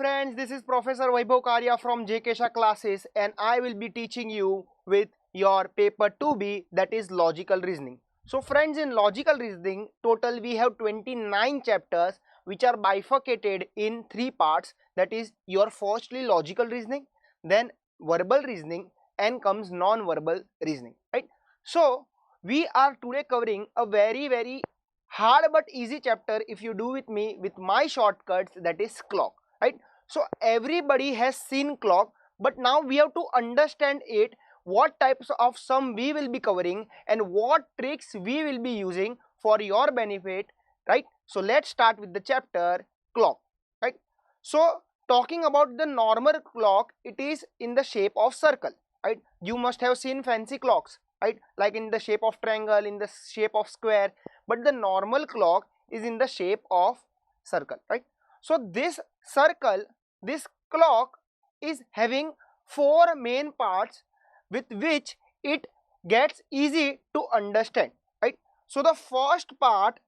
friends, this is Professor Vaibhav Karya from JKSC classes, and I will be teaching you with your paper 2B, that is logical reasoning. So friends, in logical reasoning total we have 29 chapters which are bifurcated in 3 parts, that is your firstly logical reasoning, then verbal reasoning, and comes non-verbal reasoning, right? So we are today covering a very hard but easy chapter if you do with me with my shortcuts, that is clock, right? So everybody has seen clock, but now we have to understand it, what types of sum we will be covering and what tricks we will be using for your benefit, right? So let's start with the chapter clock, right? So talking about the normal clock, it is in the shape of circle, right? You must have seen fancy clocks, right, like in the shape of triangle, in the shape of square, but the normal clock is in the shape of circle, right? So this circle, this clock is having 4 main parts with which it gets easy to understand, right? So the first part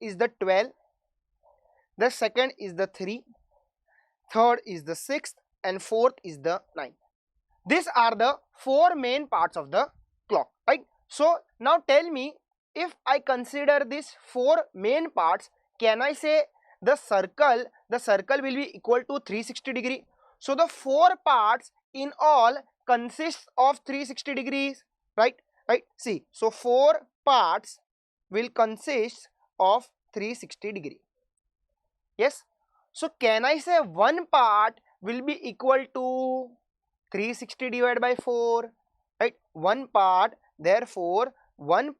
is the 12, the second is the 3, third is the 6th, and fourth is the 9th. These are the 4 main parts of the clock, right? So now tell me, if I consider these 4 main parts, can I say the circle will be equal to 360 degree? So the 4 parts in all consists of 360 degrees, right? See, so 4 parts will consist of 360 degree. Yes. So can I say one part will be equal to 360 divided by 4, right? One part, therefore one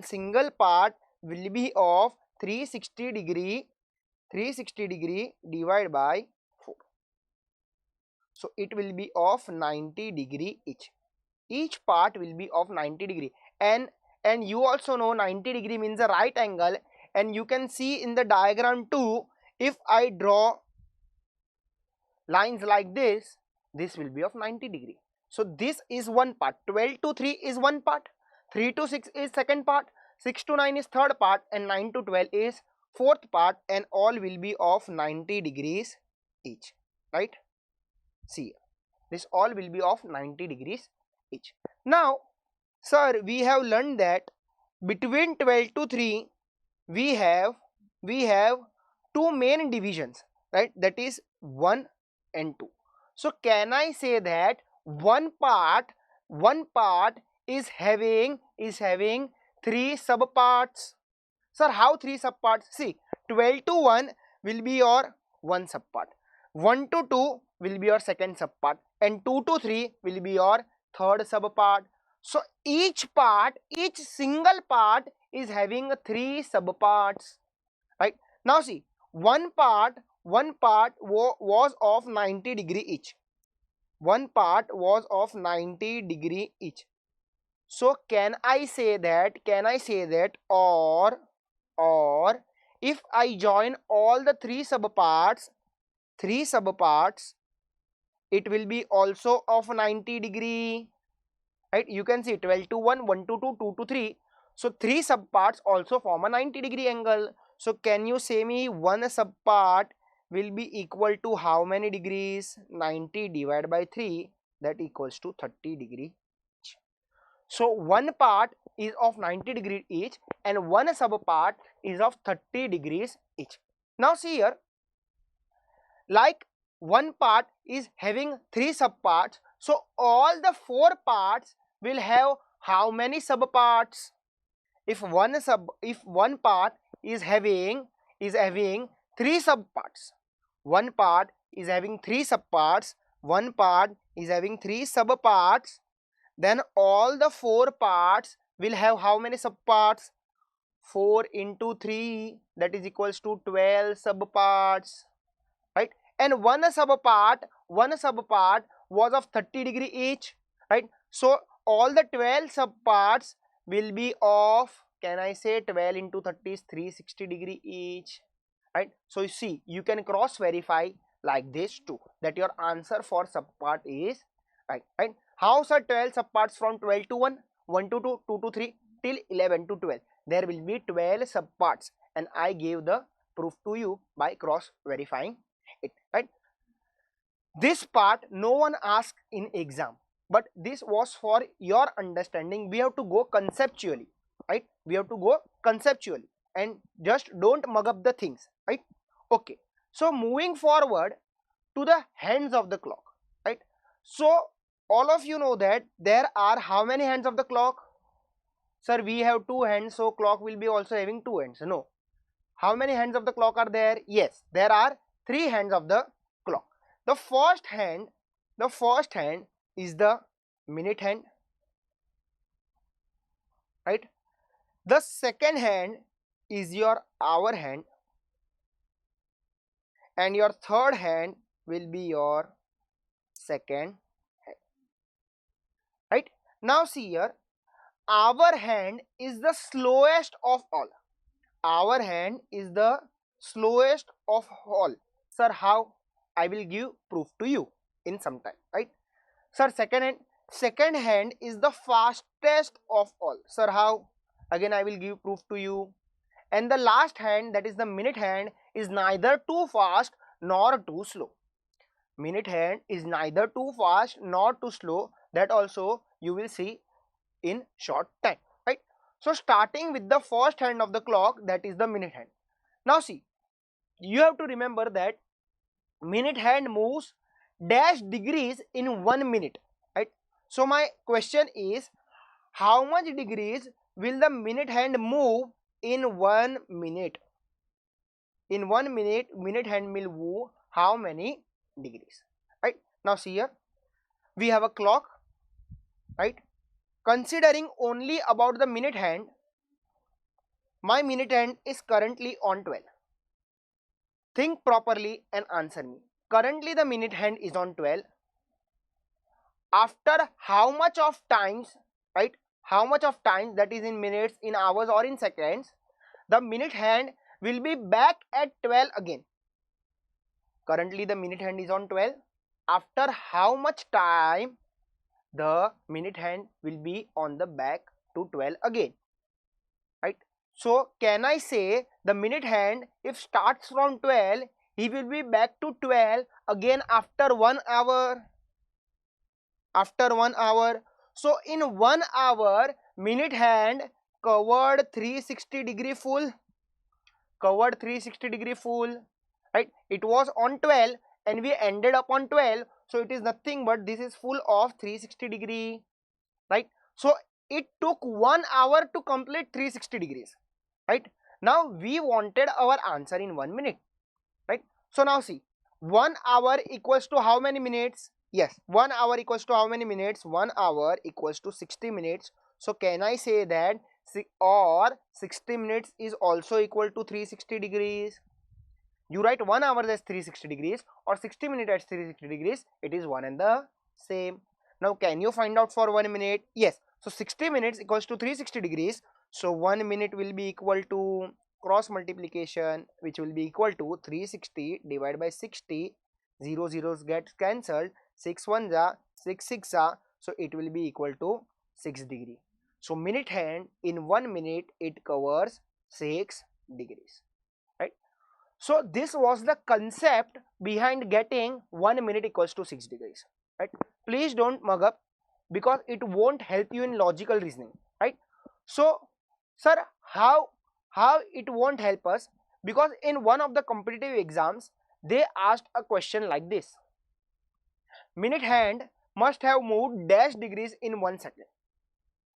single part will be of 360 degree divided by 4. So it will be of 90 degree each part will be of 90 degree, and you also know 90 degree means a right angle, and you can see in the diagram too, if I draw lines like this will be of 90 degree. So this is one part. 12 to 3 is one part, 3 to 6 is second part, 6 to 9 is third part, and 9 to 12 is fourth part, and all will be of 90 degrees each, right? See, this all will be of 90 degrees each. Now sir, we have learned that between 12 to 3 we have 2 main divisions, right? That is 1 and 2. So can I say that one part is having 3 subparts? Sir, how 3 subparts? See, 12 to 1 will be your one subpart, 1 to 2 will be your second subpart, and 2 to 3 will be your third subpart. So each single part is having 3 subparts, right? Now see, one part was of 90 degree each. One part was of 90 degree each. So can I say that or if I join all the 3 subparts, it will be also of 90 degree, right? You can see 12 to 1, 1 to 2, 2 to 3. So 3 subparts also form a 90 degree angle. So can you say me one subpart will be equal to how many degrees? 90 divided by 3, that equals to 30 degree each. So one part is of 90 degree each and one subpart is of 30 degrees each. Now see here, like one part is having 3 subparts, so all the 4 parts will have how many subparts? If one part is having 3 subparts, one part is having 3 subparts, one part is having 3 subparts, then all the 4 parts will have how many subparts? 4 into 3, that is equals to 12 subparts, right? And one subpart was of 30 degree each, right? So all the 12 subparts will be of, can I say 12 into 30 is 360 degree each, right? So you see, you can cross verify like this too, that your answer for subpart is right, right? How sir 12 subparts from 12 to 1, 1 to 2, 2 to 3 till 11 to 12? There will be 12 subparts, and I gave the proof to you by cross verifying it, right? This part no one asks in exam, but this was for your understanding. We have to go conceptually, right? We have to go conceptually and just don't mug up the things, right? Okay, so moving forward to the hands of the clock, right? So all of you know that there are how many hands of the clock? Sir, we have two hands, so clock will be also having two hands. No. How many hands of the clock are there? Yes, there are three hands of the clock. The first hand is the minute hand, right? The second hand is your hour hand, and your third hand will be your second hand, right? Now see here, hour hand is the slowest of all. Hour hand is the slowest of all. Sir, how? I will give proof to you in some time, right? Sir, second hand is the fastest of all. Sir, how? Again, I will give proof to you. And the last hand, that is the minute hand, is neither too fast nor too slow. Minute hand is neither too fast nor too slow. That also you will see in short time, right? So starting with the first hand of the clock, that is the minute hand. Now see, you have to remember that minute hand moves dash degrees in 1 minute, right? So my question is, how much degrees will the minute hand move in 1 minute? In 1 minute, minute hand will move how many degrees, right? Now see here, we have a clock, right? Considering only about the minute hand, my minute hand is currently on 12. Think properly and answer me. Currently the minute hand is on 12. After how much of times, right? How much of times, that is in minutes, in hours or in seconds, the minute hand will be back at 12 again. Currently the minute hand is on 12. After how much time the minute hand will be on the back to 12 again, right? So can I say the minute hand, if starts from 12, he will be back to 12 again after 1 hour? After 1 hour. So in 1 hour, minute hand covered 360-degree full. Covered 360-degree full, right? It was on 12 and we ended up on 12. So it is nothing but this is full of 360-degree, right? So it took 1 hour to complete 360 degrees, right? Now we wanted our answer in 1 minute, right? So now see, 1 hour equals to how many minutes? Yes, 1 hour equals to how many minutes? 1 hour equals to 60 minutes. So can I say that or 60 minutes is also equal to 360 degrees? You write 1 hour as 360 degrees or 60 minutes as 360 degrees, it is one and the same. Now can you find out for 1 minute? Yes. So 60 minutes equals to 360 degrees. So 1 minute will be equal to cross multiplication, which will be equal to 360 divided by 60. 0 zeros get cancelled. 6 1 ja, 6 6 ja. So it will be equal to 6 degree. So minute hand in 1 minute it covers 6 degrees. So this was the concept behind getting 1 minute equals to 6 degrees, right? Please don't mug up because it won't help you in logical reasoning, right? So, sir, how it won't help us? Because in one of the competitive exams, they asked a question like this. Minute hand must have moved dash degrees in 1 second,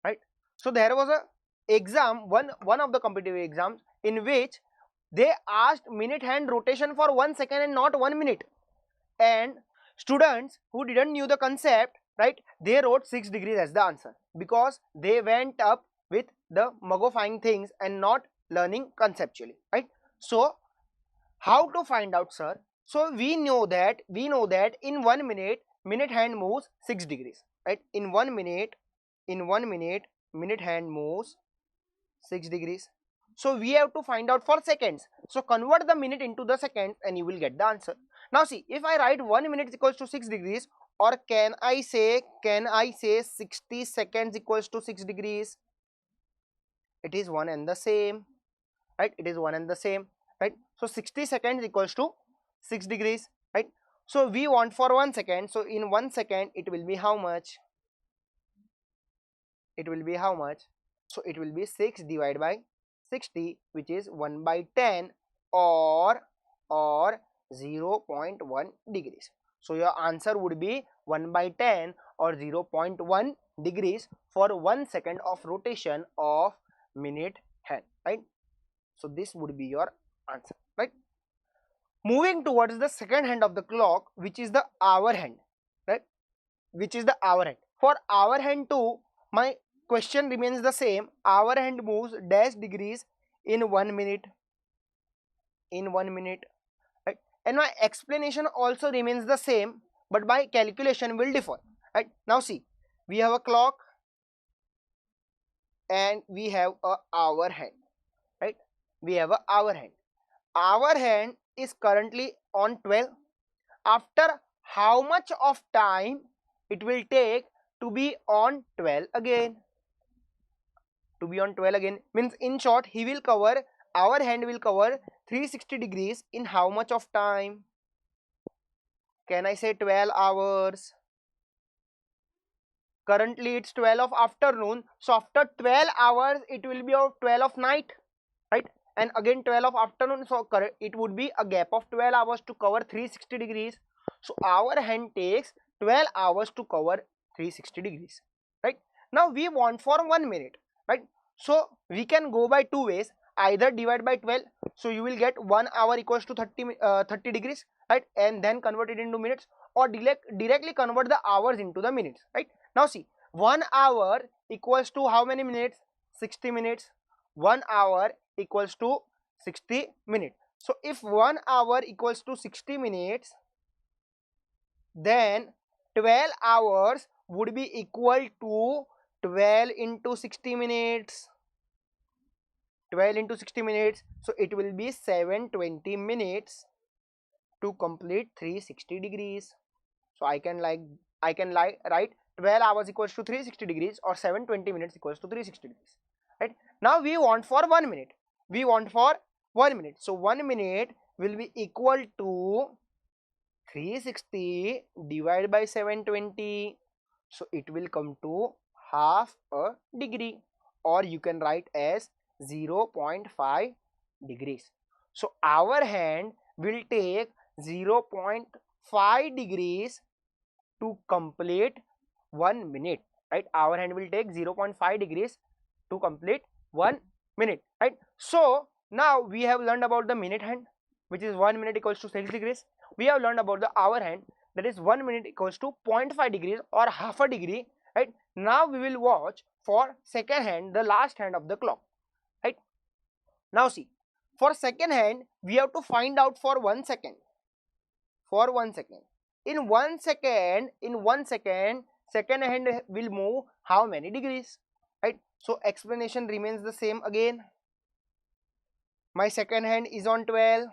right? So there was a exam, one of the competitive exams in which they asked minute hand rotation for 1 second and not 1 minute. And students who didn't knew the concept, right, they wrote 6 degrees as the answer because they went up with the muggifying things and not learning conceptually, right? So how to find out, sir? So we know that in 1 minute, minute hand moves 6 degrees, right? In 1 minute, minute hand moves 6 degrees. So we have to find out for seconds. So convert the minute into the seconds and you will get the answer. Now see, if I write 1 minute is equals to 6 degrees, or can I say 60 seconds equals to 6 degrees? It is one and the same, right? It is one and the same, right? So 60 seconds equals to 6 degrees. right? So we want for 1 second, so in 1 second it will be how much? It will be how much? So it will be 6 divided by 60, which is 1 by 10 or 0.1 degrees. So your answer would be 1 by 10 or 0.1 degrees for 1 second of rotation of minute hand, right? So this would be your answer, right? Moving towards the second hand of the clock, which is the hour hand, right? Which is the hour hand. For hour hand too, my question remains the same. Hour hand moves dash degrees in 1 minute. In 1 minute, right? And my explanation also remains the same, but my calculation will differ, right? Now see, we have a clock and we have a hour hand, right? We have a hour hand. Hour hand is currently on 12. After how much of time it will take to be on 12 again? To be on 12 again means, in short, he will cover, our hand will cover 360 degrees in how much of time? Can I say 12 hours? Currently it's 12 of afternoon, so after 12 hours it will be of 12 of night, right? And again 12 of afternoon, so it would be a gap of 12 hours to cover 360 degrees. So our hand takes 12 hours to cover 360 degrees, right? Now we want for 1 minute, right? So we can go by two ways. Either divide by 12, so you will get 1 hour equals to 30 degrees, right? And then convert it into minutes, or directly convert the hours into the minutes, right? Now see, 1 hour equals to how many minutes? 60 minutes. 1 hour equals to 60 minutes. So if 1 hour equals to 60 minutes, then 12 hours would be equal to 12 into 60 minutes. 12 into 60 minutes, so it will be 720 minutes to complete 360 degrees. So I can write 12 hours equals to 360 degrees, or 720 minutes equals to 360 degrees, right? Now we want for 1 minute. We want for 1 minute. So 1 minute will be equal to 360 divided by 720. So it will come to half a degree, or you can write as 0.5 degrees. So our hand will take 0.5 degrees to complete 1 minute, right? Our hand will take 0.5 degrees to complete 1 minute, right? So now we have learned about the minute hand, which is 1 minute equals to 6 degrees. We have learned about the hour hand, that is 1 minute equals to 0.5 degrees or half a degree, right? Now we will watch for second hand, the last hand of the clock, right? Now see, for second hand we have to find out for 1 second. For 1 second, in 1 second, second hand will move how many degrees, right? So explanation remains the same again. My second hand is on 12.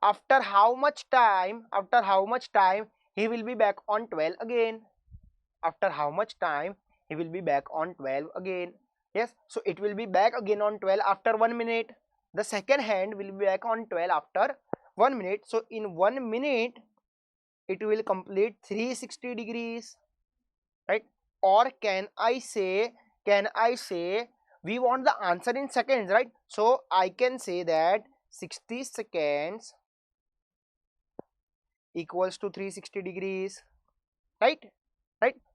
After how much time he will be back on 12 again? After how much time he will be back on 12 again? Yes, so it will be back again on 12 after 1 minute. The second hand will be back on 12 after 1 minute. So in 1 minute it will complete 360 degrees, right? Or can I say we want the answer in seconds, right? So I can say that 60 seconds equals to 360 degrees, right?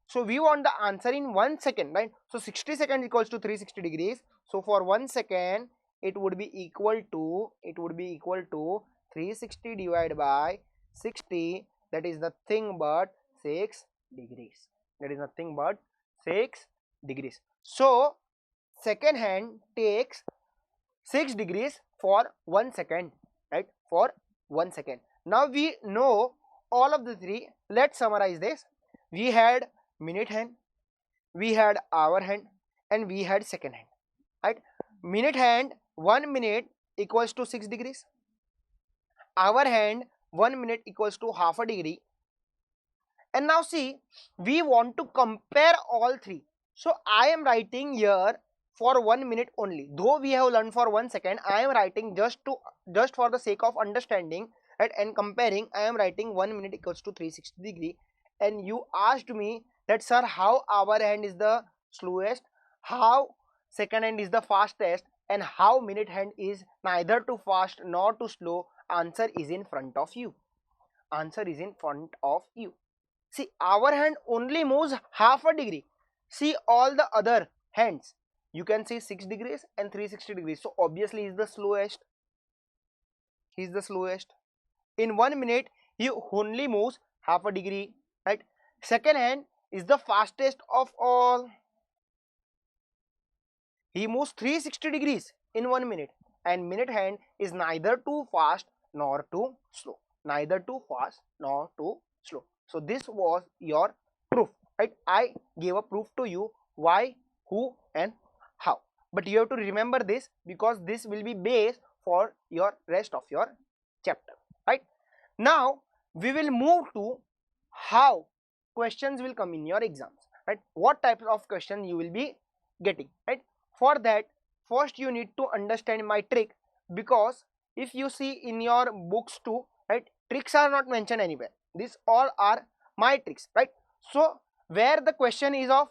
So we want the answer in 1 second, right? So 60 seconds equals to 360 degrees. So for 1 second it would be equal to 360 divided by 60, that is nothing but 6 degrees. That is nothing but 6 degrees. So second hand takes 6 degrees for 1 second, right? For 1 second. Now we know all of the three. Let's summarize this. We had minute hand, we had hour hand, and we had second hand, right? Minute hand, 1 minute equals to 6 degrees. Hour hand, 1 minute equals to half a degree. And now see, we want to compare all three. So I am writing here for 1 minute only. Though we have learned for 1 second, I am writing just for the sake of understanding right? And comparing, I am writing 1 minute equals to 360 degree, and you asked me that sir, how hour hand is the slowest, how second hand is the fastest, and how minute hand is neither too fast nor too slow. Answer is in front of you. Answer is in front of you. See, our hand only moves half a degree. See all the other hands. You can see 6 degrees and 360 degrees. So obviously he is the slowest. He is the slowest. In 1 minute, he only moves half a degree, right? Second hand is the fastest of all. He moves 360 degrees in 1 minute, and minute hand is neither too fast nor too slow. Neither too fast nor too slow. So this was your proof, right? I gave a proof to you why, who, and how. But you have to remember this because this will be base for your rest of your chapter, right? Now we will move to how questions will come in your exams, right? What types of questions you will be getting, right? For that, first you need to understand my trick, because if you see in your books too, right, tricks are not mentioned anywhere. These all are my tricks, right? So where the question is of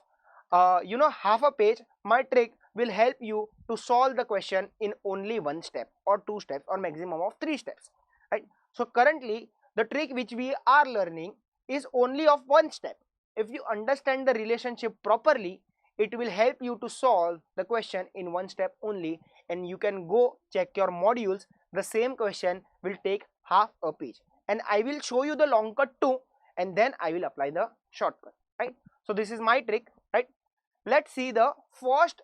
half a page, my trick will help you to solve the question in only one step or two steps or maximum of 3 steps, right? So currently the trick which we are learning is only of one step. If you understand the relationship properly, it will help you to solve the question in one step only, and you can go check your modules. The same question will take half a page, and I will show you the long cut too, and then I will apply the shortcut, right? So this is my trick, right? Let's see the first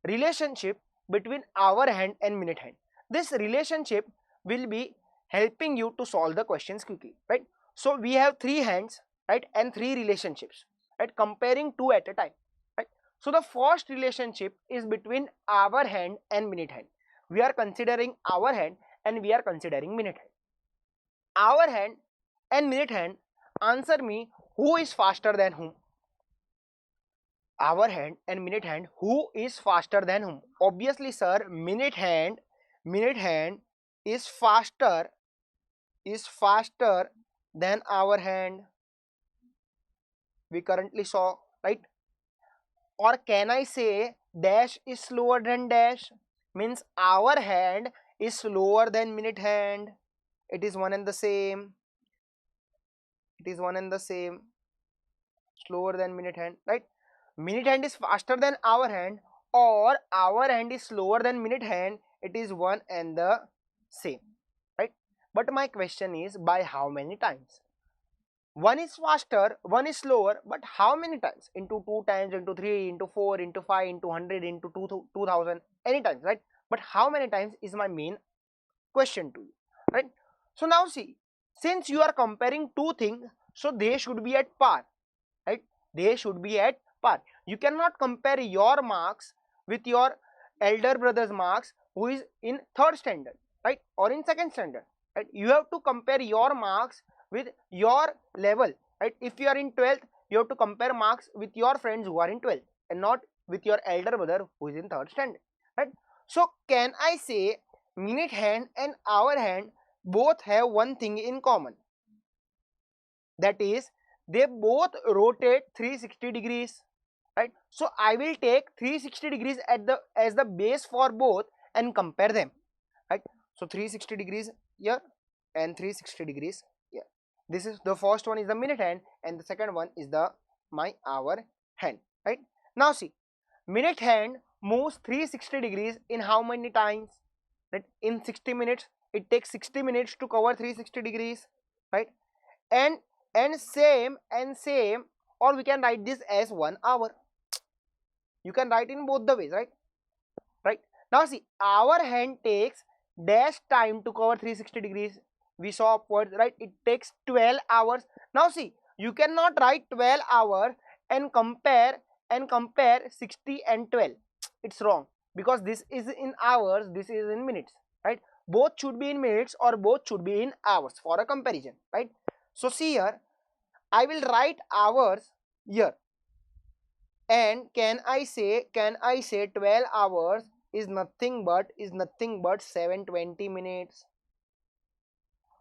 relationship between hour hand and minute hand. This relationship will be helping you to solve the questions quickly, right? So we have 3 hands, right, and 3 relationships, right, comparing 2 at a time, right? So the first relationship is between hour hand and minute hand. We are considering hour hand and we are considering minute hand. Hour hand and minute hand, answer me, who is faster than whom? Hour hand and minute hand, who is faster than whom? Obviously sir, minute hand is faster than hour hand. We currently saw, right? Or can I say dash is slower than dash? Means hour hand is slower than minute hand. It is one and the same. It is one and the same. Slower than minute hand, right? Minute hand is faster than hour hand, or hour hand is slower than minute hand. It is one and the same, right? But my question is, by how many times? One is faster, one is slower, but how many times? Into 2 times, into 3, into 4, into 5, into 100, into 2000, any times, right? But how many times is my main question to you, right? So now see, since you are comparing two things, so they should be at par, right? They should be at par. You cannot compare your marks with your elder brother's marks who is in 3rd standard, right, or in 2nd standard, right? You have to compare your marks with your level, right? If you are in 12th, you have to compare marks with your friends who are in 12th and not with your elder brother who is in 3rd standard, right? So can I say minute hand and hour hand both have one thing in common, that is they both rotate 360 degrees, right? So I will take 360 degrees as the base for both and compare them, right? So 360 degrees here and 360 degrees here. This is the first one is the minute hand and the second one is the my hour hand, right? Now see, minute hand moves 360 degrees in how many times, right? In 60 minutes. It takes 60 minutes to cover 360 degrees, right? and same, or we can write this as 1 hour. You can write in both the ways, right? Now see, our hand takes dash time to cover 360 degrees. We saw upwards, right? It takes 12 hours. Now see, you cannot write 12 hours and compare 60 and 12. It's wrong, because this is in hours, this is in minutes, right? Both should be in minutes or both should be in hours for a comparison, right? So see here, I will write hours here, and can I say 12 hours is nothing but 720 minutes,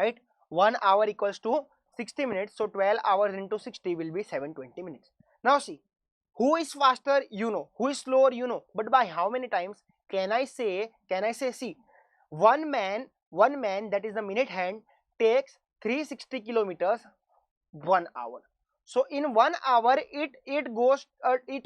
right? 1 hour equals to 60 minutes. So 12 hours into 60 will be 720 minutes. Now see, who is faster, you know, who is slower, you know, but by how many times can I say, see, one man, that is the minute hand, takes 360 kilometers 1 hour. So in 1 hour it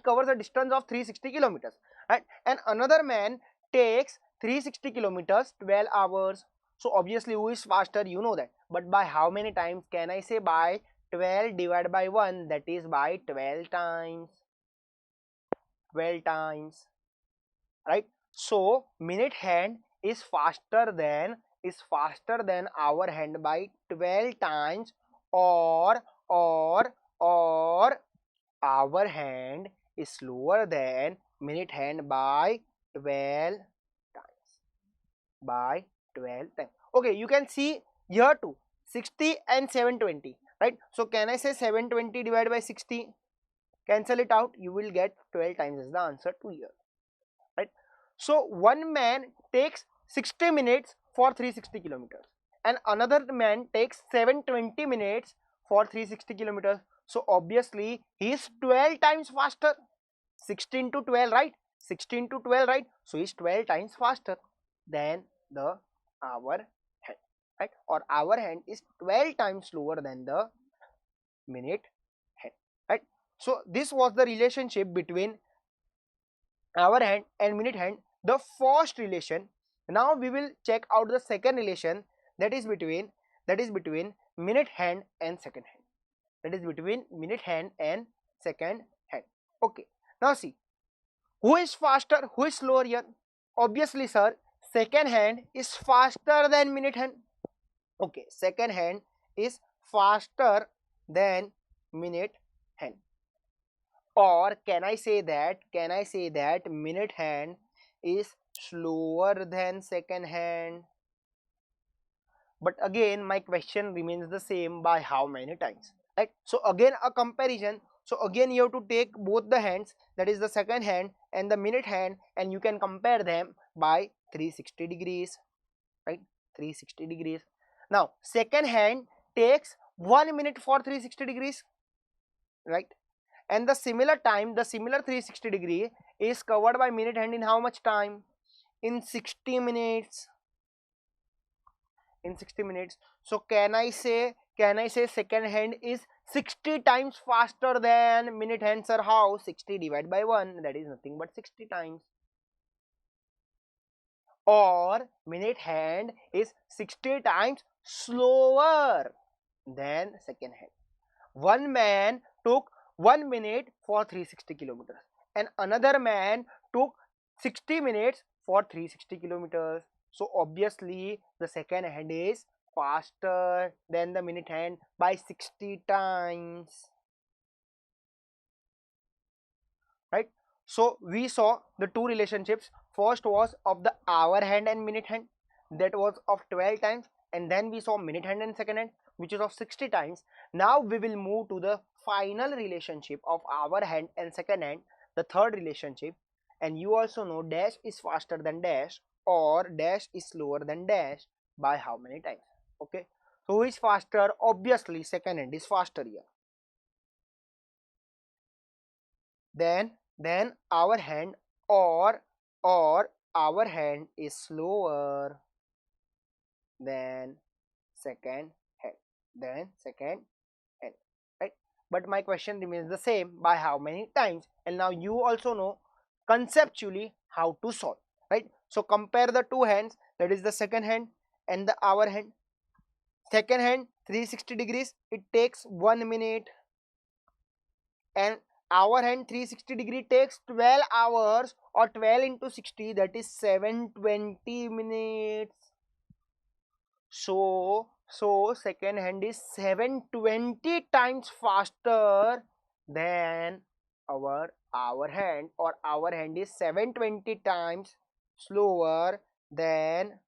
covers a distance of 360 kilometers, right? And another man takes 360 kilometers 12 hours. So obviously who is faster, you know that, but by how many times can I say? By 12 divided by 1, that is by 12 times. 12 times, right? So minute hand is faster than hour hand by 12 times, or or hour hand is slower than minute hand by 12 times. By 12 times. Okay, you can see here too, 60 and 720, right? So can I say 720 divided by 60? Cancel it out, you will get 12 times is the answer to here, right? So one man takes 60 minutes for 360 kilometers and another man takes 720 minutes for 360 kilometers. So obviously he is 12 times faster. 16 to 12, right? 16 to 12, right? So he is 12 times faster than the hour hand, right? Or hour hand is 12 times slower than the minute hand, right? So this was the relationship between hour hand and minute hand, the first relation. Now we will check out the second relation, that is between minute hand and second hand. That is between minute hand and second hand. Okay, now see, who is faster, who is slower here? Obviously sir, second hand is faster than minute hand. Okay, second hand is faster than minute hand. Or can I say that minute hand is slower than second hand? But again my question remains the same, by how many times, right? So again a comparison. So again you have to take both the hands, that is the second hand and the minute hand, and you can compare them by 360 degrees, right? 360 degrees. Now second hand takes 1 minute for 360 degrees, right? And the similar time, the similar 360 degree is covered by minute hand in how much time? In 60 minutes. In 60 minutes. So can I say second hand is 60 times faster than minute hand, sir? How? 60 divided by 1, that is nothing but 60 times. Or minute hand is 60 times slower than second hand. One man took 1 minute for 360 kilometers and another man took 60 minutes for 360 kilometers. So obviously the second hand is faster than the minute hand by 60 times, right? So we saw the two relationships. First was of the hour hand and minute hand, that was of 12 times, and then we saw minute hand and second hand, which is of 60 times. Now we will move to the final relationship of hour hand and second hand, the third relationship. And you also know dash is faster than dash, or dash is slower than dash, by how many times? Okay, so who is faster? Obviously second hand is faster here. Then our hand, or our hand is slower than second hand, right? But my question remains the same, by how many times? And now you also know conceptually how to solve, right? So compare the two hands, that is the second hand and the hour hand. Second hand 360 degrees, it takes 1 minute, and hour hand 360 degree takes 12 hours, or 12 into 60, that is 720 minutes. So second hand is 720 times faster than our hour hand, or hour hand is 720 times slower than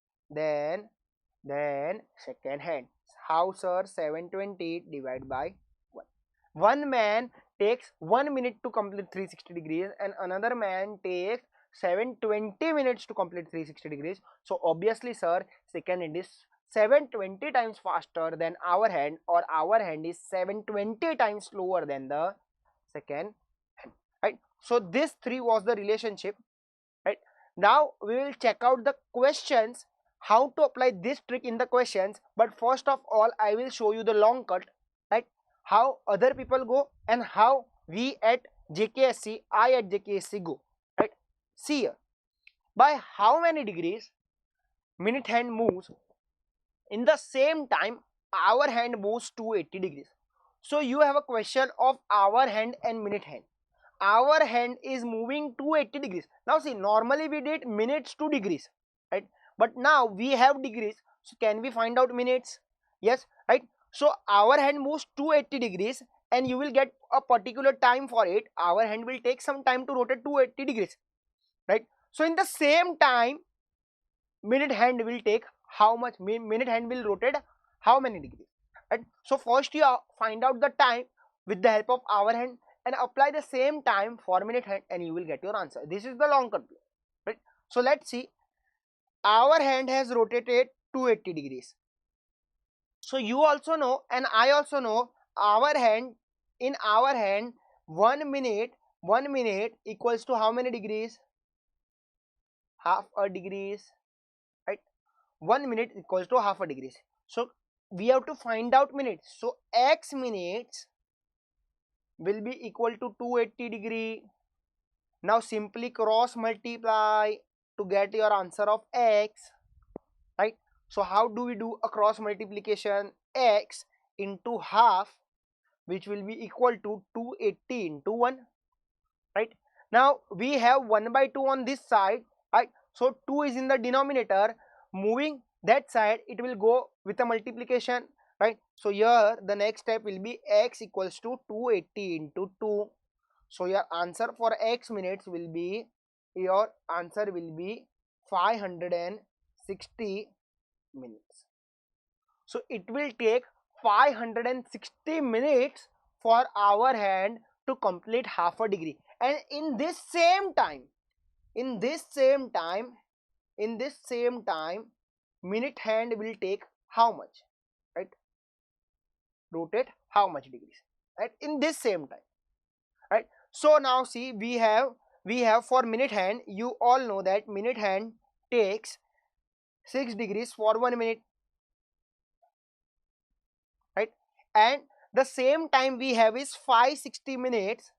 second hand. How, sir? 720 divided by 1. One man takes 1 minute to complete 360 degrees and another man takes 720 minutes to complete 360 degrees. So obviously sir, second hand is 720 times faster than our hand, or our hand is 720 times slower than the second hand, right? So this three was the relationship, right? Now we will check out the questions, how to apply this trick in the questions. But first of all, I will show you the long cut, right? How other people go and how we at JKSC, I at JKSC go, right? See here, by how many degrees minute hand moves in the same time our hand moves 280 degrees. So you have a question of our hand and minute hand. Our hand is moving 280 degrees. Now see, normally we did minutes to degrees, right? But now we have degrees, so can we find out minutes? Yes, right? So our hand moves 280 degrees and you will get a particular time for it. Our hand will take some time to rotate 280 degrees, right? So in the same time, minute hand will take how much? Minute hand will rotate how many degrees, right? So first you find out the time with the help of our hand and apply the same time for minute hand and you will get your answer. This is the long cut, right? So let's see, our hand has rotated 280 degrees. So you also know and I also know, our hand, in our hand 1 minute equals to how many degrees? Half a degrees, right? 1 minute equals to half a degrees. So we have to find out minutes. So x minutes will be equal to 280 degree. Now simply cross multiply to get your answer of x, right? So how do we do a cross multiplication? X into half, which will be equal to 280 into 1, right? Now we have 1 by 2 on this side, right? So 2 is in the denominator, moving that side it will go with a multiplication, right? So here the next step will be x equals to 280 into 2. So your answer for x minutes will be, your answer will be 560 minutes. So it will take 560 minutes for our hand to complete half a degree. And in this same time, minute hand will take how much, right? Rotate how much degrees, right? In this same time, right? So now see, we have for minute hand, you all know that minute hand takes 6 degrees for 1 minute, right? And the same time we have is 560 minutes.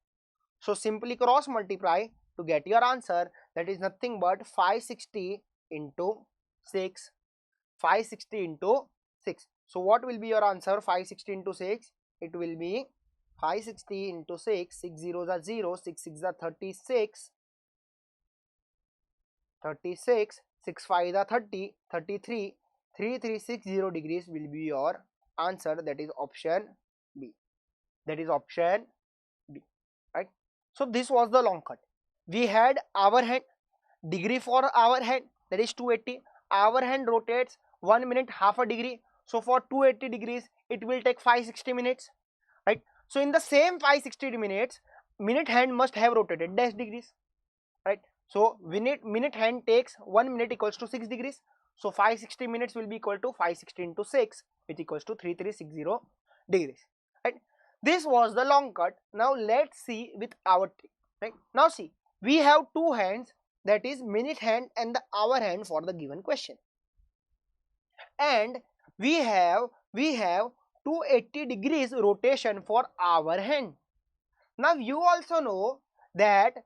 So simply cross multiply to get your answer. That is nothing but 560 into 6. 560 into 6. So what will be your answer? 560 into 6. It will be 560 into 6. 6 zeros are 0. 6 6 are 36. 36. 6 5 are 30. 33. 3360 degrees will be your answer. That is option B. That is option B, right? So this was the long cut. We had our hand, degree for our hand, that is 280. Our hand rotates 1 minute half a degree. So for 280 degrees it will take 560 minutes, right? So in the same 560 minutes, minute hand must have rotated dash degrees, right? So minute hand takes 1 minute equals to 6 degrees. So 560 minutes will be equal to 560 into 6, which equals to 3360 degrees, right? This was the long cut. Now let's see with our trick, right? Now see, we have two hands, that is minute hand and the hour hand for the given question, and we have 280 degrees rotation for our hand. Now you also know that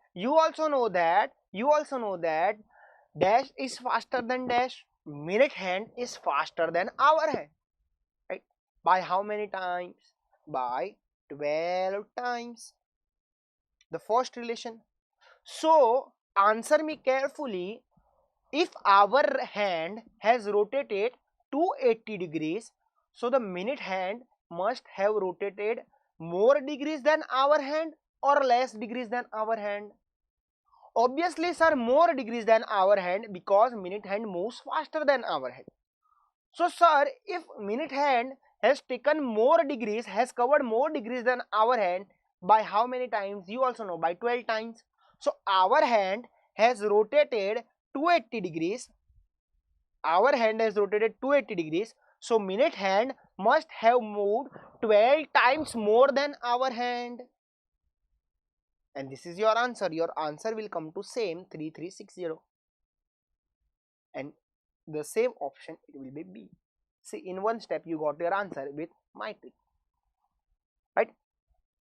dash is faster than dash, minute hand is faster than hour hand, right? By how many times? By 12 times. The first relation. So answer me carefully. If our hand has rotated 280 degrees, so the minute hand must have rotated more degrees than our hand or less degrees than our hand? Obviously sir, more degrees than our hand, because minute hand moves faster than our hand. So sir, if minute hand has taken more degrees, has covered more degrees than our hand, by how many times? You also know, by 12 times. So our hand has rotated 280 degrees. our hand has rotated 280 degrees. So minute hand must have moved 12 times more than our hand. And this is your answer. Your answer will come to same 3360. And the same option it will be B. See, in one step you got your answer with my trick. Right?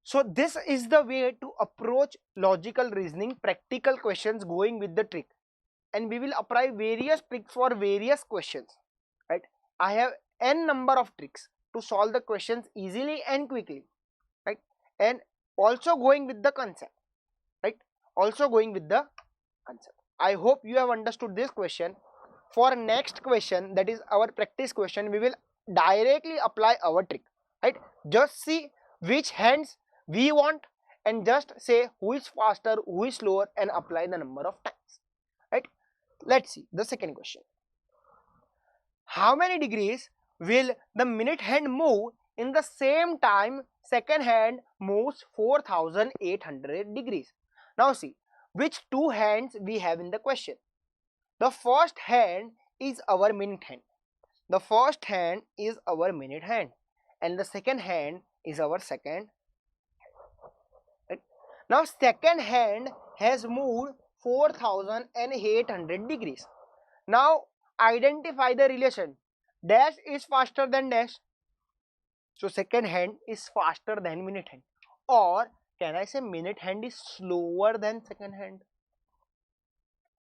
So this is the way to approach logical reasoning practical questions going with the trick. And we will apply various tricks for various questions. Right? I have n number of tricks to solve the questions easily and quickly. Right? And also going with the concept. Right? Also going with the concept. I hope you have understood this question. For next question, that is our practice question, we will directly apply our trick. Right? Just see which hands we want and just say who is faster, who is slower, and apply the number of times. Right? Let's see the second question. How many degrees will the minute hand move in the same time second hand moves 4800 degrees? Now see, which two hands we have in the question. The first hand is our minute hand. The first hand is our minute hand, and the second hand is our second. Right? Now second hand has moved 4800 degrees. Now identify the relation. Dash is faster than dash. So second hand is faster than minute hand. Or can I say minute hand is slower than second hand?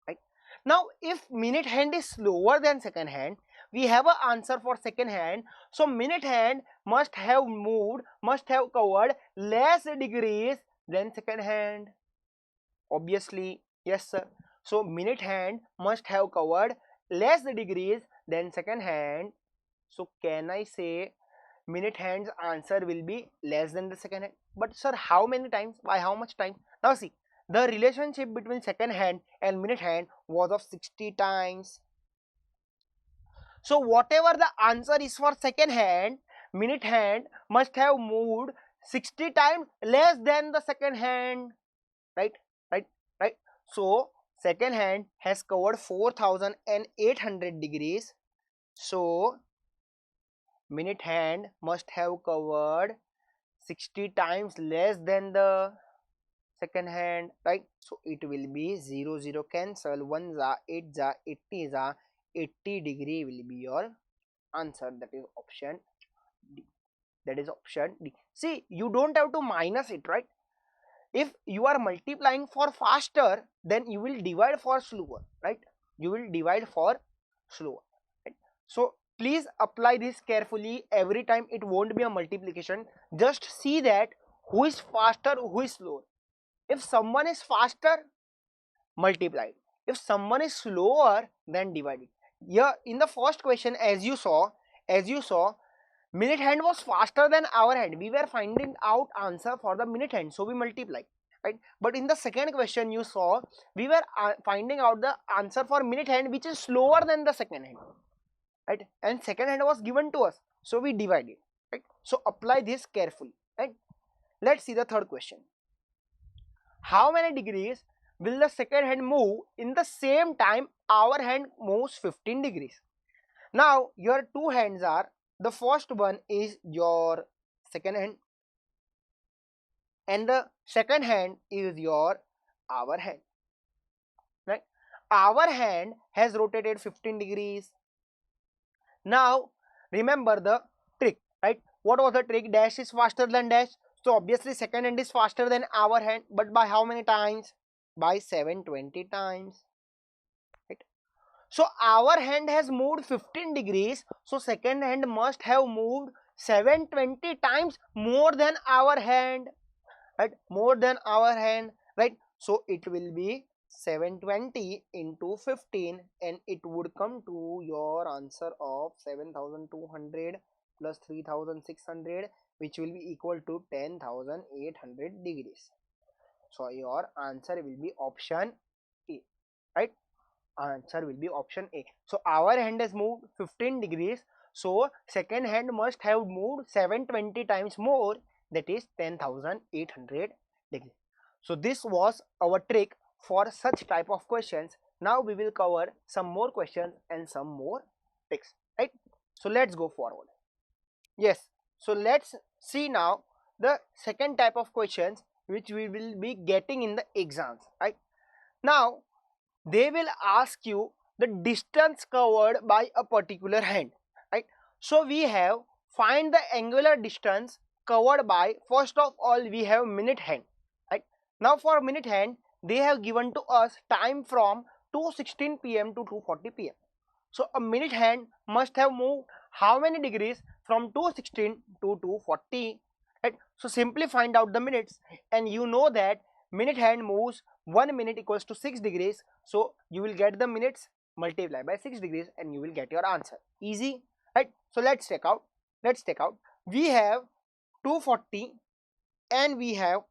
Right? Now if minute hand is slower than second hand, we have an answer for second hand. So minute hand must have moved, must have covered less degrees than second hand. Obviously, yes sir. So minute hand must have covered less degrees than second hand. So can I say minute hand's answer will be less than the second hand? But sir, how many times? By how much time? Now see, the relationship between second hand and minute hand was of 60 times. So whatever the answer is for second hand, minute hand must have moved 60 times less than the second hand. Right? Right? So second hand has covered 4800 degrees. So minute hand must have covered 60 times less than the second hand. Right? So it will be 0 0 cancel, 1 za 8 za 80 za 80 degree will be your answer. That is option D. That is option D. See, you don't have to minus it, right? If you are multiplying for faster, then you will divide for slower, right? You will divide for slower. Right? So please apply this carefully. Every time it won't be a multiplication. Just see that who is faster, who is slower. If someone is faster, multiply it. If someone is slower, then divide it. Here in the first question, as you saw, minute hand was faster than our hand. We were finding out answer for the minute hand, so we multiply, right? But in the second question you saw, we were finding out the answer for minute hand which is slower than the second hand, right? And second hand was given to us, so we divide it, right? So apply this carefully, right? Let's see the third question. How many degrees will the second hand move in the same time our hand moves 15 degrees? Now your two hands are, the first one is your second hand and the second hand is your our hand, right? Our hand has rotated 15 degrees. Now remember the trick, right? What was the trick? Dash is faster than dash, so obviously second hand is faster than our hand, but by how many times? By 720 times, right? So our hand has moved 15 degrees, so second hand must have moved 720 times more than our hand, right? More than our hand, right? So it will be 720 into 15 and it would come to your answer of 7200 plus 3600, which will be equal to 10,800 degrees. So your answer will be option A, right? Answer will be option A. So our hand has moved 15 degrees, so second hand must have moved 720 times more, that is 10,800 degrees. So this was our trick for such type of questions. Now we will cover some more questions and some more ticks, right? So let's go forward. Yes, so let's see now the second type of questions which we will be getting in the exams, right? Now they will ask you the distance covered by a particular hand, right? So we have find the angular distance covered by, first of all we have minute hand, right? Now for minute hand they have given to us time from 2:16 p.m. to 2:40 p.m. So a minute hand must have moved how many degrees from 2:16 to 2:40, right? So simply find out the minutes, and you know that minute hand moves 1 minute equals to 6 degrees. So you will get the minutes, multiply by 6 degrees, and you will get your answer. Easy, right? So let's check out. We have 2:40 and we have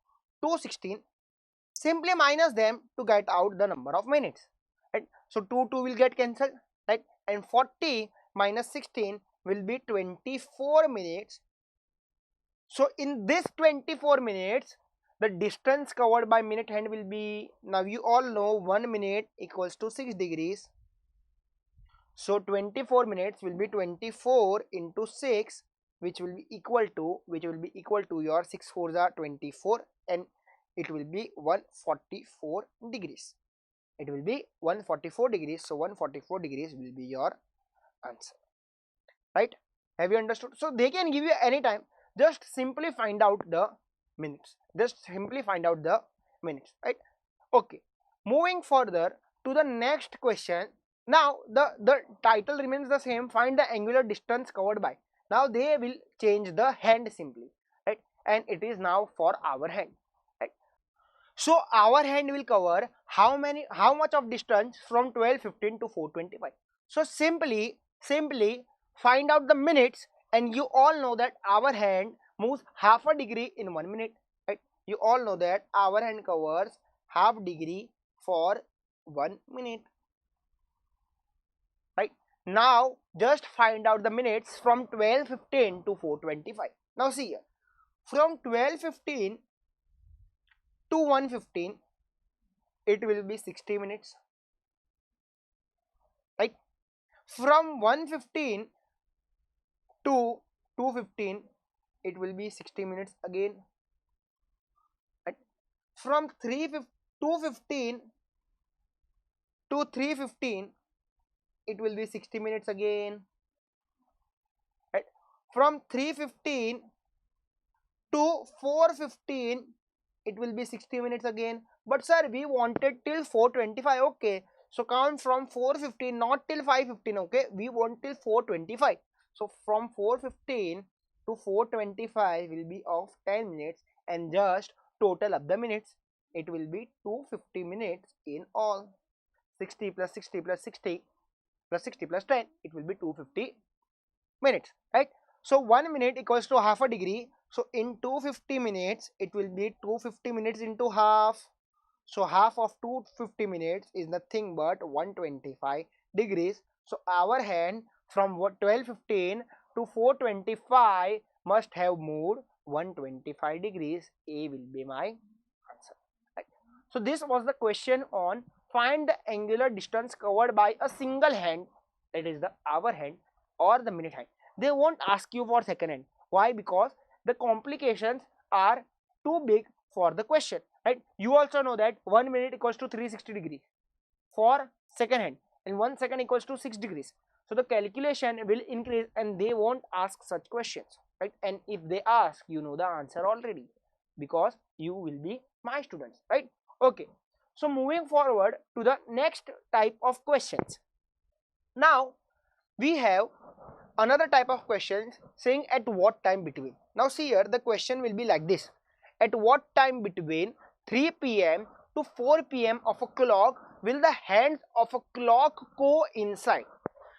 2:16. Simply minus them to get out the number of minutes, right? So 2 will get cancelled, right? And 40 minus 16 will be 24 minutes. So in this 24 minutes the distance covered by minute hand will be, now you all know 1 minute equals to 6 degrees. So 24 minutes will be 24 into 6, which will be equal to your 6 4s are 24, and it will be 144 degrees. It will be 144 degrees. So 144 degrees will be your answer, right? Have you understood? So they can give you any time, just simply find out the minutes, right? Okay, moving further to the next question. Now the title remains the same, find the angular distance covered by. Now they will change the hand simply, right? And it is now for our hand, right? So our hand will cover how much of distance from 12:15 to 4:25. So simply find out the minutes, and you all know that our hand moves half a degree in 1 minute, right? You all know that our hand covers half degree for 1 minute, right? Now just find out the minutes from 12:15 to 4:25. Now see here, from 12:15 to 1:15 it will be 60 minutes, right? From 1:15 to 2:15 it will be 60 minutes again, right? From 2:15 to 3:15 it will be 60 minutes again, right? From 3:15 to 4:15 it will be 60 minutes again. But sir, we wanted till 4:25. Okay, so count from 4:15, not till 5:15. Okay, we want till 4:25. So from 4:15 to 4:25 will be of 10 minutes, and just total up the minutes, it will be 250 minutes in all. 60 plus 60 plus 60 plus 60 plus 10, it will be 250 minutes, right? So 1 minute equals to half a degree. So in 250 minutes it will be 250 minutes into half. So half of 250 minutes is nothing but 125 degrees. So our hand from 12:15 to 4:25 must have moved 125 degrees. A will be my answer, right? So this was the question on find the angular distance covered by a single hand, that is the hour hand or the minute hand. They won't ask you for second hand. Why? Because the complications are too big for the question, right? You also know that 1 minute equals to 360 degrees for second hand, and 1 second equals to 6 degrees. So the calculation will increase, and they won't ask such questions, right? And if they ask, you know the answer already, because you will be my students, right? Okay, so moving forward to the next type of questions. Now we have another type of questions saying at what time between. Now see here, the question will be like this: at what time between 3 p.m. to 4 p.m. of a clock will the hands of a clock coincide?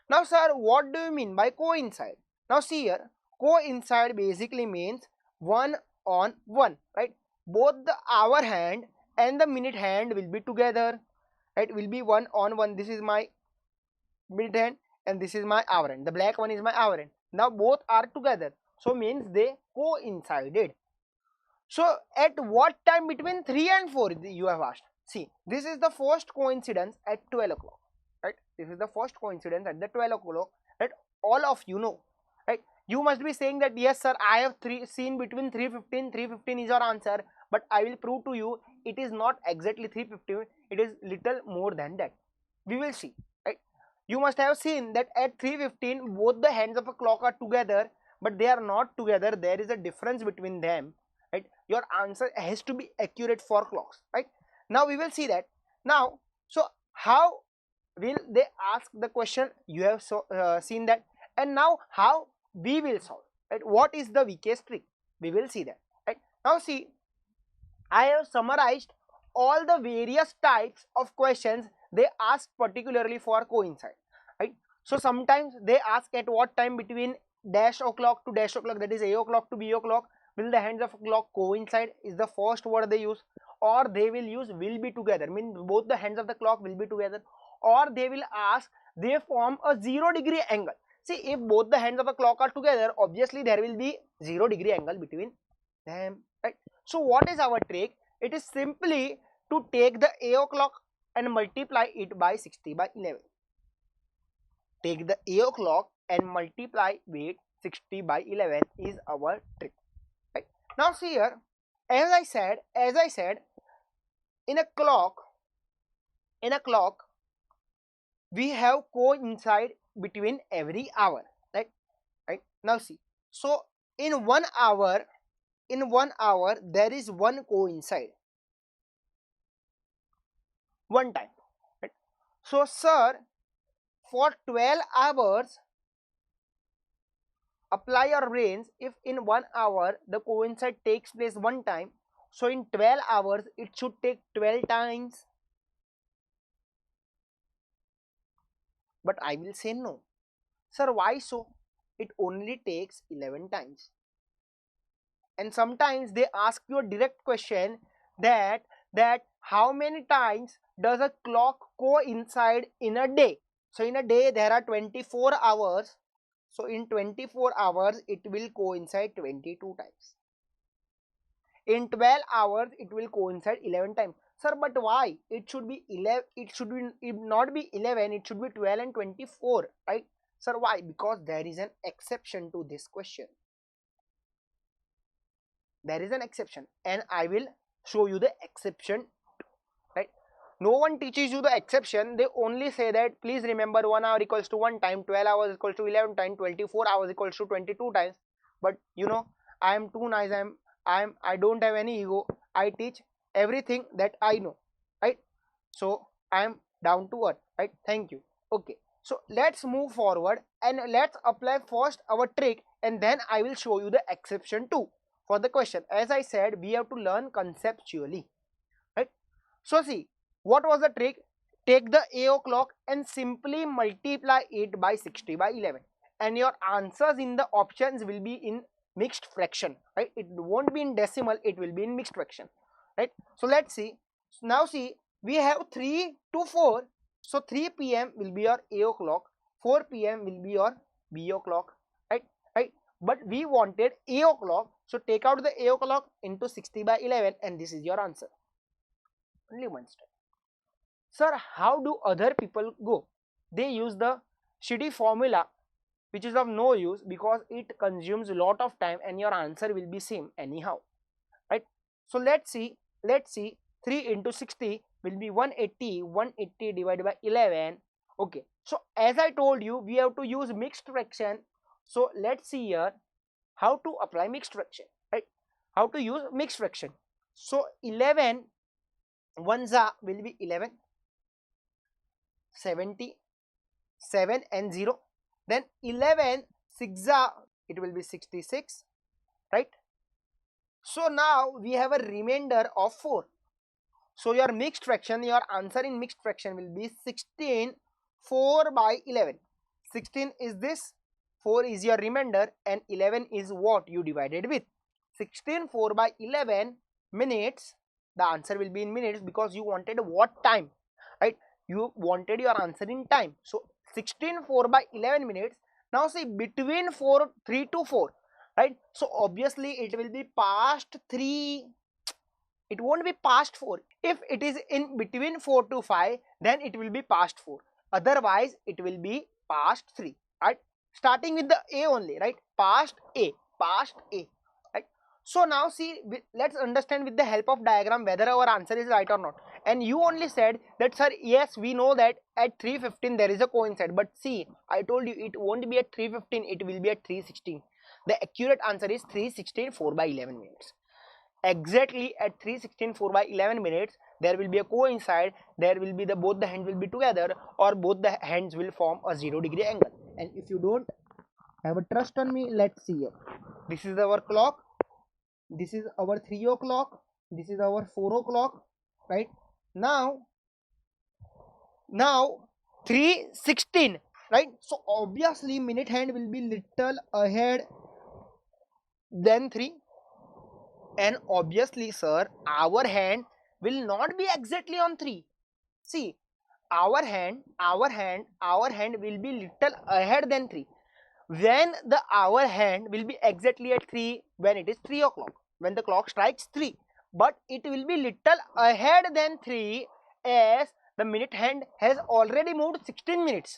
Now sir, what do you mean by coincide? Now see here, coincide basically means 1 on 1, right? Both the hour hand and the minute hand will be together, right? Will be 1 on 1. This is my minute hand and this is my hour hand. The black one is my hour hand. Now both are together, so means they coincided. So at what time between 3 and 4 you have asked? See, this is the first coincidence at 12 o'clock, right? This is the first coincidence at the 12 o'clock, right? All of you know, right? You must be saying that yes sir, I have seen between 315 is your answer, but I will prove to you it is not exactly 315, it is little more than that. We will see, right? You must have seen that at 315 both the hands of a clock are together, but they are not together, there is a difference between them, right? Your answer has to be accurate for clocks, right? Now we will see that. Now, so how will they ask the question? You have seen that. And now how we will solve, right? What is the weakest trick? We will see that, right? Now see, I have summarized all the various types of questions they ask particularly for coincide, right? So sometimes they ask at what time between dash o'clock to dash o'clock, that is a o'clock to b o'clock, will the hands of a clock coincide, is the first word they use. Or they will use will be together, mean both the hands of the clock will be together. Or they will ask they form a 0 degree angle. See, if both the hands of a clock are together, obviously there will be 0 degree angle between them, right? So what is our trick? It is simply to take the a o'clock and multiply it by 60/11. Take the a o'clock and multiply with 60/11 is our trick, right? Now see here, as I said, in a clock, we have coincide between every hour, right? Right? Now see, so in 1 hour, there is one coincide, one time, right? So sir, for 12 hours apply your brains. If in 1 hour the coincide takes place one time, so in 12 hours it should take 12 times. But I will say no. Sir, why so? It only takes 11 times. And sometimes they ask you a direct question that how many times does a clock coincide in a day? So in a day there are 24 hours. So in 24 hours it will coincide 22 times. In 12 hours it will coincide 11 times. Sir, but why? It should be 11, it not be 11, it should be 12 and 24, right? Sir, why? Because there is an exception to this question. There is an exception and I will show you the exception, right? No one teaches you the exception. They only say that please remember 1 hour equals to 1 time, 12 hours equals to 11 times, 24 hours equals to 22 times. But you know, I am too nice, I don't have any ego. I teach everything that I know, right? So I am down to earth, right? Thank you. Okay, so let's move forward and let's apply first our trick, and then I will show you the exception too for the question. As I said, we have to learn conceptually, right? So see, what was the trick? Take the a o'clock and simply multiply it by 60/11, and your answers in the options will be in mixed fraction, right? It won't be in decimal, it will be in mixed fraction, right? So let's see. Now see, we have 3 to 4. So 3 p.m. will be your a o'clock, 4 p.m. will be your b o'clock, right? Right? But we wanted a o'clock, so take out the a o'clock into 60/11 and this is your answer. Only one step. Sir, how do other people go? They use the shitty formula which is of no use because it consumes a lot of time and your answer will be same anyhow, right? So let's see 3 into 60 will be 180 divided by 11. Okay, so as I told you, we have to use mixed fraction. So let's see here how to apply mixed fraction, right? How to use mixed fraction. So 11 ones will be 11, 70, 7 and 0. Then 11 6 it will be 66, right? So now we have a remainder of 4. So your mixed fraction, your answer in mixed fraction will be 16 4/11. 16 is this, 4 is your remainder, and 11 is what you divided with. 16 4/11 minutes. The answer will be in minutes because you wanted what time, right? You wanted your answer in time. So 16 4/11 minutes. Now see, between 3 to 4, right? So obviously it will be past 3. It won't be past 4. If it is in between 4 to 5, then it will be past 4. Otherwise it will be past 3, right? starting with the A only, right? Past A, right? So now see, let's understand with the help of diagram whether our answer is right or not. And you only said that, sir, yes, we know that at 3:15 there is a coincide, but see, I told you it won't be at 3:15, it will be at 3:16. The accurate answer is 3:16 4 by 11 minutes. Exactly at 3:16 4 by 11 minutes there will be a coincide. There will be the both the hands will be together, or both the hands will form a 0-degree angle. And if you don't have a trust on me, let's see here. This is our clock, this is our 3 o'clock, this is our 4 o'clock, right? Now 3:16, right? So obviously minute hand will be little ahead than 3, and obviously, sir, our hand will not be exactly on 3. See, our hand will be little ahead than 3. When the our hand will be exactly at 3 when it is 3 o'clock, when the clock strikes 3, but it will be little ahead than 3 as the minute hand has already moved 16 minutes,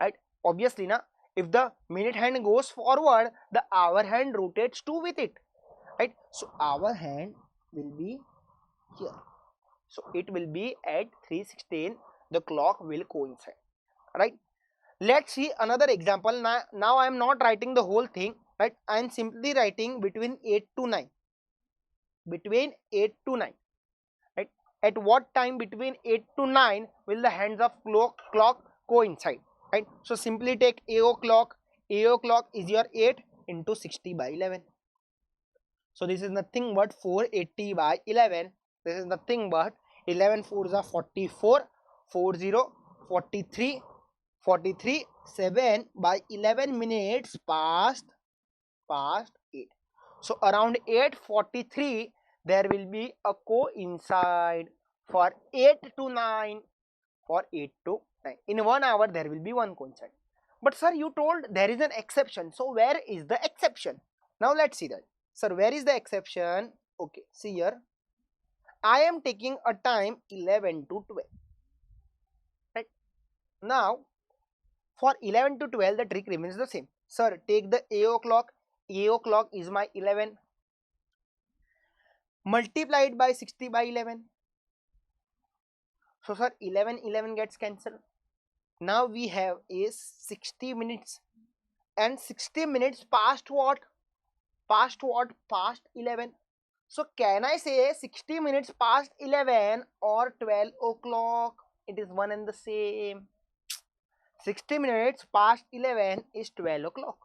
right? Obviously, na, if the minute hand goes forward, the hour hand rotates too with it, right? So our hand will be here, so it will be at 3:16, the clock will coincide, right? Let's see another example. Now I am not writing the whole thing, right? I am simply writing between 8 to 9, between 8 to 9, right? At what time between 8 to 9 will the hands of clock coincide, right? So simply take AO clock. AO clock is your 8 into 60 by 11. So this is nothing but 480 by 11. This is nothing but 11 4s are 44, 40, 43, 43, 7 by 11 minutes past 8. So around 8:43 there will be a coincide for 8 to 9, for 8 to 9. In 1 hour there will be one coincide. But sir, you told there is an exception. So where is the exception? Now let's see that. Sir, where is the exception? Okay, see here. I am taking a time 11 to 12. Right? Now, for 11 to 12, the trick remains the same. Sir, take the AO clock. AO clock is my 11. Multiply it by 60 by 11. So, sir, 11 gets cancelled. Now we have is 60 minutes. And 60 minutes past what? Past what? Past 11. So can I say 60 minutes past 11 or 12 o'clock? It is one and the same. 60 minutes past 11 is 12 o'clock.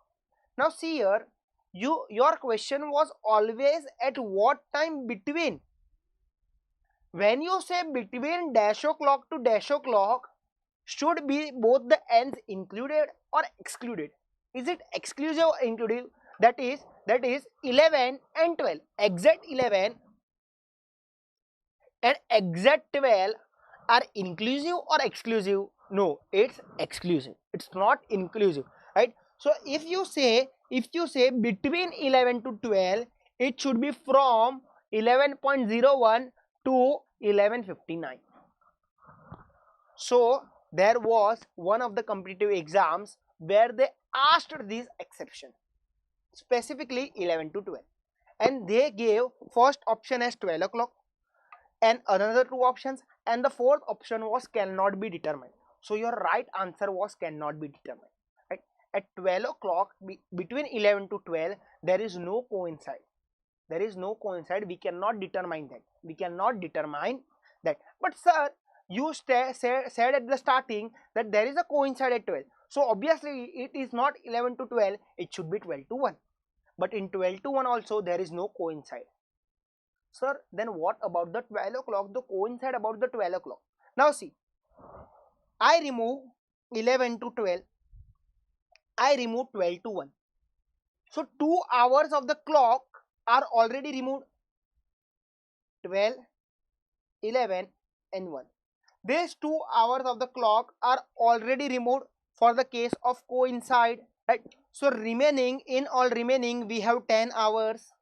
Now see here, your question was always at what time between. When you say between dash o'clock to dash o'clock, should be both the ends included or excluded? Is it exclusive or inclusive? That is 11 and 12. Exact 11 and exact 12 are inclusive or exclusive? No, it's exclusive. It's not inclusive, right? So if you say between 11 to 12, it should be from 11:01 to 11:59. So there was one of the competitive exams where they asked this exception, specifically 11 to 12, and they gave first option as 12 o'clock and another two options, and the fourth option was cannot be determined. So your right answer was cannot be determined, right? At 12 o'clock, between 11 to 12, there is no coincide. There is no coincide. We cannot determine that. We cannot determine that. But sir, you said at the starting that there is a coincide at 12. So obviously it is not 11 to 12. It should be 12 to 1. But in 12 to 1 also there is no coincide. Sir, then what about the 12 o'clock? The coincide about the 12 o'clock. Now see, I remove 11 to 12. I remove 12 to 1. So 2 hours of the clock are already removed. 12, 11 and 1. These 2 hours of the clock are already removed for the case of coincide, right? So remaining, in all remaining, we have 10 hours.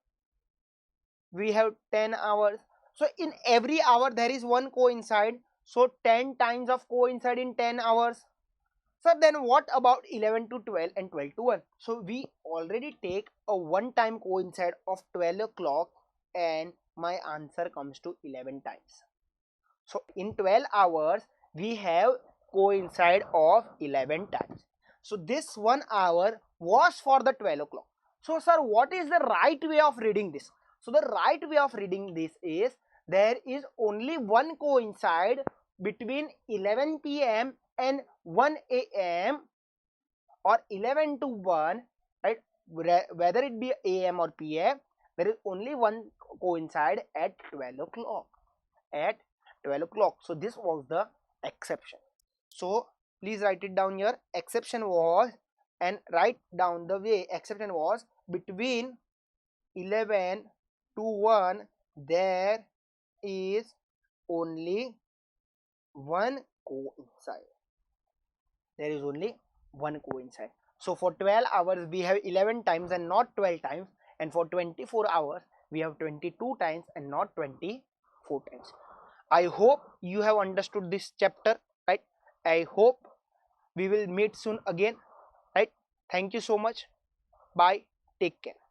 We have 10 hours. So in every hour there is one coincide. So 10 times of coincide in 10 hours. So then what about 11 to 12 and 12 to 1? So we already take a one time coincide of 12 o'clock and my answer comes to 11 times. So in 12 hours we have coincide of 11 times. So this 1 hour was for the 12 o'clock. So sir, what is the right way of reading this? So the right way of reading this is there is only one coincide between 11 p.m. and 1 a.m. or 11 to 1, right? Whether it be a.m. or p.m., there is only one coincide at 12 o'clock. At 12 o'clock. So this was the exception. So please write it down here. Exception was, and write down the way exception was, between 11 to 1 there is only one coincide. There is only one coincide. So for 12 hours we have 11 times and not 12 times, and for 24 hours we have 22 times and not 24 times. I hope you have understood this chapter, right? I hope we will meet soon again, right? Thank you so much. Bye. Take care.